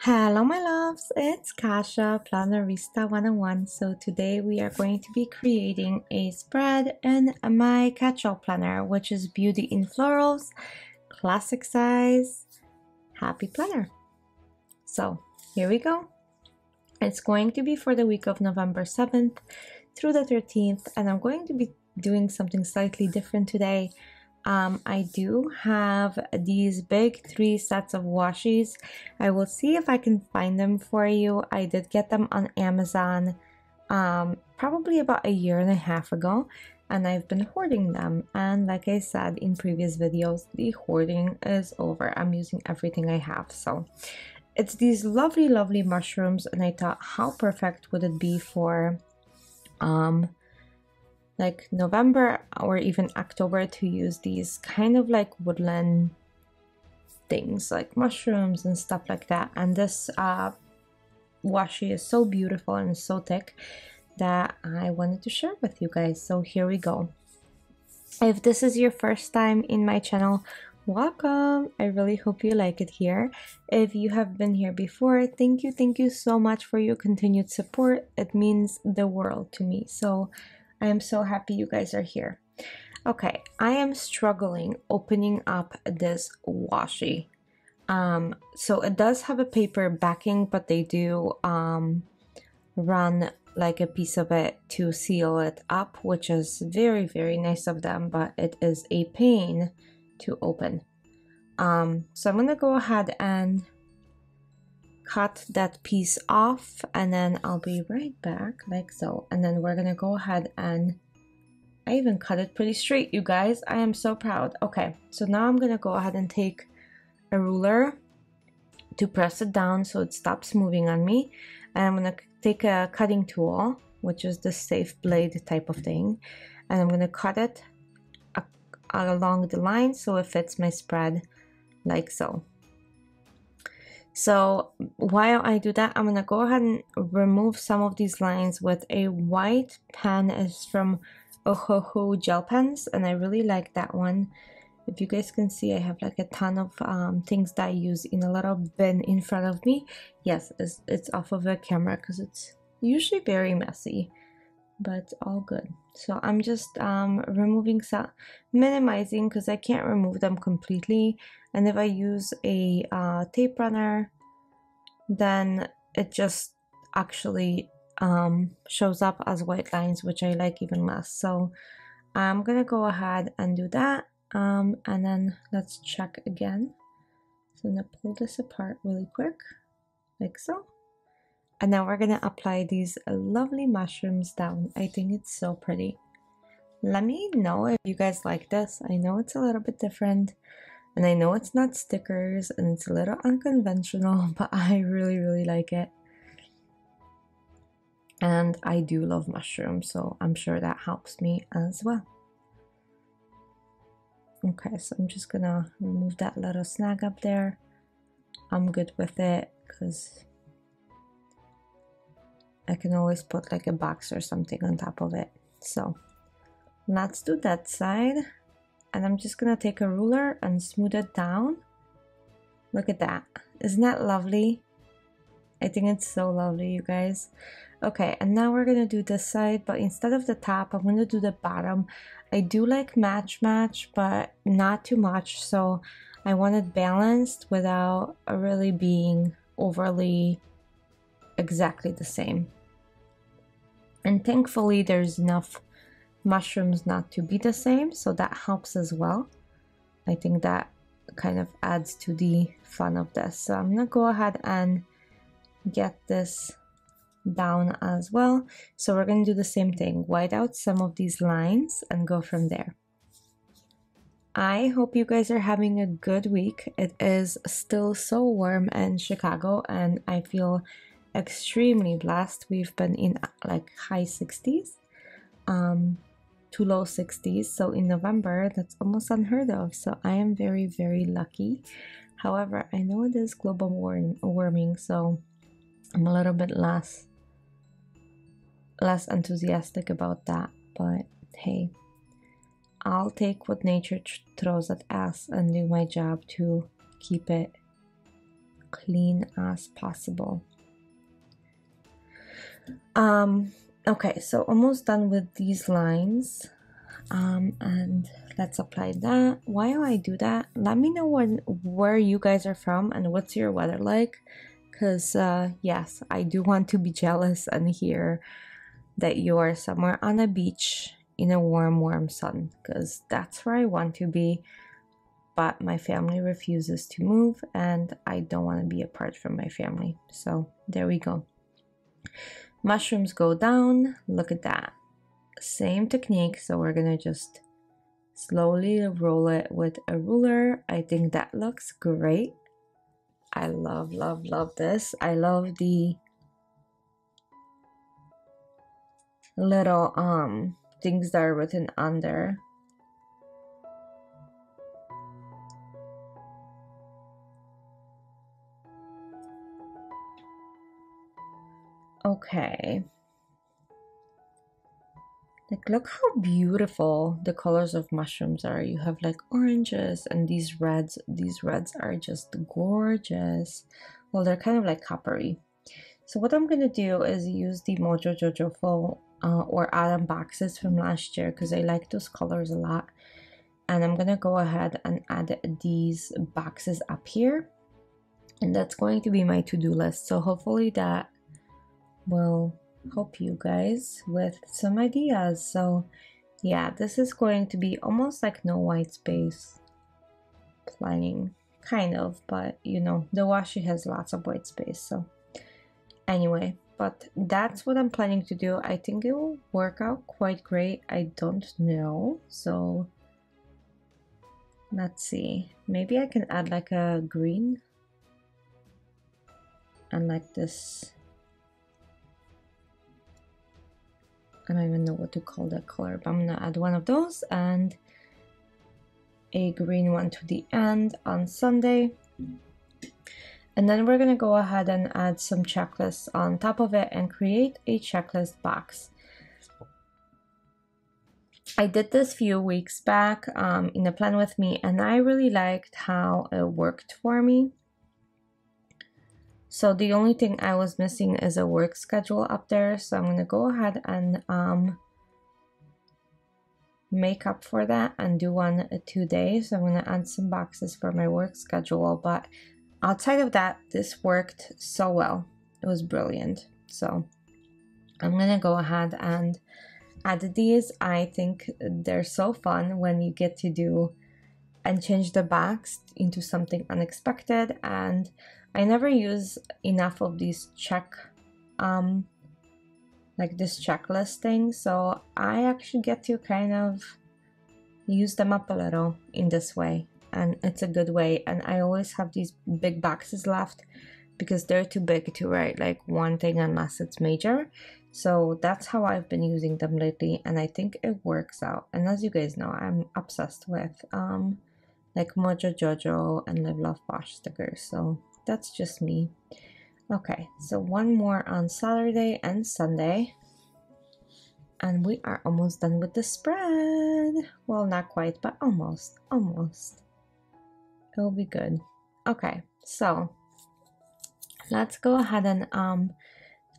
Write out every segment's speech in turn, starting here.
Hello my loves, it's Kasha, Plannerista 101. So today we are going to be creating a spread in my catch-all planner, which is Beauty in Florals, classic size, happy planner. So here we go. It's going to be for the week of November 7th through the 13th, and I'm going to be doing something slightly different today. I do have these big 3 sets of washies. I will see if I can find them for you. I did get them on Amazon probably about a year and a half ago, and I've been hoarding them. And like I said in previous videos, the hoarding is over. I'm using everything I have. So it's these lovely mushrooms, and I thought how perfect would it be for like November or even October to use these kind of like woodland things like mushrooms and stuff like that. And this washi is so beautiful and so thick that I wanted to share with you guys. So here we go. If this is your first time in my channel, welcome. I really hope you like it here. If you have been here before, thank you so much for your continued support. It means the world to me. So I am so happy you guys are here. Okay, I am struggling opening up this washi. So it does have a paper backing, but they do run like a piece of it to seal it up, which is very nice of them, but it is a pain to open. So I'm gonna go ahead and cut that piece off, and then I'll be right back like so. And then we're gonna go ahead and I even cut it pretty straight, you guys. I am so proud. Okay, so now I'm gonna go ahead and take a ruler to press it down so it stops moving on me, and I'm gonna take a cutting tool, which is the safe blade type of thing, and I'm gonna cut it along the line so it fits my spread like so. So while I do that, I'm gonna go ahead and remove some of these lines with a white pen. It's from Ohuhu gel pens, and I really like that one. If you guys can see, I have like a ton of things that I use in a little bin in front of me. Yes, it's off of the camera because it's usually very messy, but all good. So I'm just removing some, minimizing, because I can't remove them completely. And if I use a tape runner, then it just actually shows up as white lines, which I like even less. So I'm gonna go ahead and do that, and then let's check again. So I'm gonna pull this apart really quick like so, and now we're gonna apply these lovely mushrooms down. I think it's so pretty. Let me know if you guys like this. I know it's a little bit different, and I know it's not stickers and it's a little unconventional, but I really like it. And I do love mushrooms, so I'm sure that helps me as well. Okay, so I'm just gonna remove that little snag up there. I'm good with it because I can always put like a box or something on top of it. So let's do that side. And I'm just gonna take a ruler and smooth it down. Look at that. Isn't that lovely? I think it's so lovely, you guys. Okay, and now we're gonna do this side, but instead of the top, I'm gonna do the bottom. I do like match, but not too much. So I want it balanced without really being overly exactly the same. And thankfully, there's enough mushrooms not to be the same, so that helps as well. I think that kind of adds to the fun of this. So I'm gonna go ahead and get this down as well. So we're gonna do the same thing, white out some of these lines and go from there. I hope you guys are having a good week. It is still so warm in Chicago, and I feel extremely blessed. We've been in like high 60s to low 60s, so in November that's almost unheard of. So I am very lucky. However, I know it is global warming, so I'm a little bit less enthusiastic about that, but hey, I'll take what nature throws at us and do my job to keep it clean as possible. Okay, so almost done with these lines. And let's apply that. While I do that, let me know where you guys are from and what's your weather like, because yes, I do want to be jealous and hear that you are somewhere on a beach in a warm sun, because that's where I want to be, but my family refuses to move and I don't want to be apart from my family. So there we go. Mushrooms go down. Look at that. Same technique, so we're gonna just slowly roll it with a ruler. I think that looks great. I love this. I love the little things that are written under. Okay. Like, look how beautiful the colors of mushrooms are. You have like oranges and these reds. These reds are just gorgeous. Well, they're kind of like coppery. So what I'm gonna do is use the Mojo Jojo Full or Adam boxes from last year, because I like those colors a lot. And I'm gonna go ahead and add these boxes up here. And that's going to be my to-do list. So hopefully that will help you guys with some ideas. So yeah, this is going to be almost like no white space planning, kind of, but you know, the washi has lots of white space. So anyway, but that's what I'm planning to do. I think it will work out quite great. I don't know, so let's see. Maybe I can add like a green and like this. I don't even know what to call that color, but I'm gonna add one of those and a green one to the end on Sunday. And then we're gonna go ahead and add some checklists on top of it and create a checklist box. I did this a few weeks back in a plan with me, and I really liked how it worked for me. So the only thing I was missing is a work schedule up there. So I'm gonna go ahead and make up for that and do 1 2 days. So I'm gonna add some boxes for my work schedule, but outside of that, this worked so well. It was brilliant. So I'm gonna go ahead and add these. I think they're so fun when you get to do and change the box into something unexpected. And I never use enough of these like this checklist thing, so I actually get to kind of use them up a little in this way, and it's a good way. And I always have these big boxes left because they're too big to write like one thing unless it's major. So that's how I've been using them lately, and I think it works out. And as you guys know, I'm obsessed with like Mojo Jojo and Live Love Wash stickers, so that's just me. Okay, so one more on Saturday and Sunday, and we are almost done with the spread. Well, not quite, but almost. It'll be good. Okay, so let's go ahead and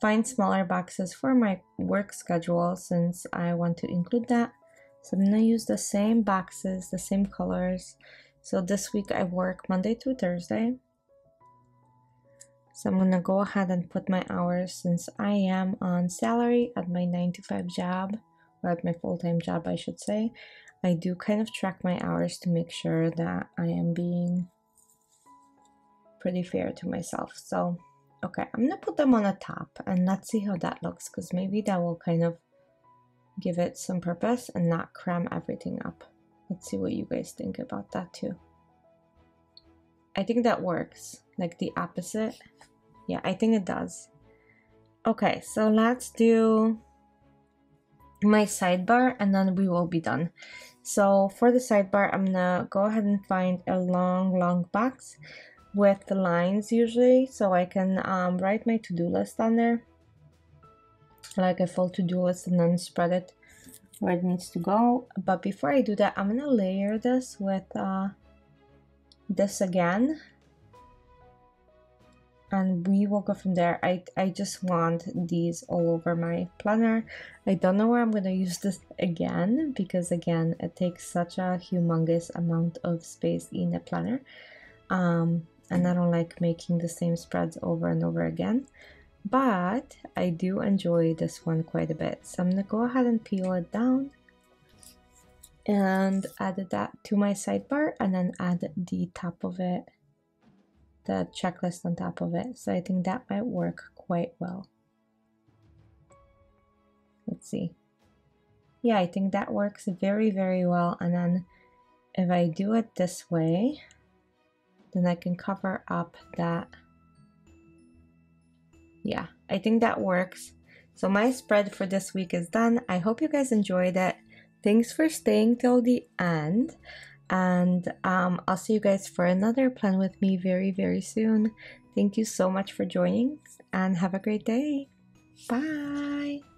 find smaller boxes for my work schedule, since I want to include that. So I'm gonna use the same boxes, the same colors. So this week I work Monday through Thursday. So I'm gonna go ahead and put my hours, since I am on salary at my 9 to 5 job, or at my full-time job, I should say. I do kind of track my hours to make sure that I am being pretty fair to myself. So, okay, I'm gonna put them on the top and let's see how that looks, because maybe that will kind of give it some purpose and not cram everything up. Let's see what you guys think about that too. I think that works, like the opposite. Yeah, I think it does. Okay, so let's do my sidebar and then we will be done. So for the sidebar, I'm gonna go ahead and find a long box with the lines usually, so I can write my to-do list on there, like a full to-do list, and then spread it where it needs to go. But before I do that, I'm gonna layer this with this again. and we will go from there. I just want these all over my planner. I don't know where I'm going to use this again, because again, it takes such a humongous amount of space in a planner. And I don't like making the same spreads over and over again. But I do enjoy this one quite a bit. So I'm going to go ahead and peel it down and add that to my sidebar, and then add the top of it, the checklist on top of it. So I think that might work quite well. Let's see. Yeah, I think that works very, very well. And then if I do it this way, then I can cover up that. Yeah, I think that works. So my spread for this week is done. I hope you guys enjoyed it. Thanks for staying till the end. And I'll see you guys for another plan with me very, very soon. Thank you so much for joining, and have a great day. Bye.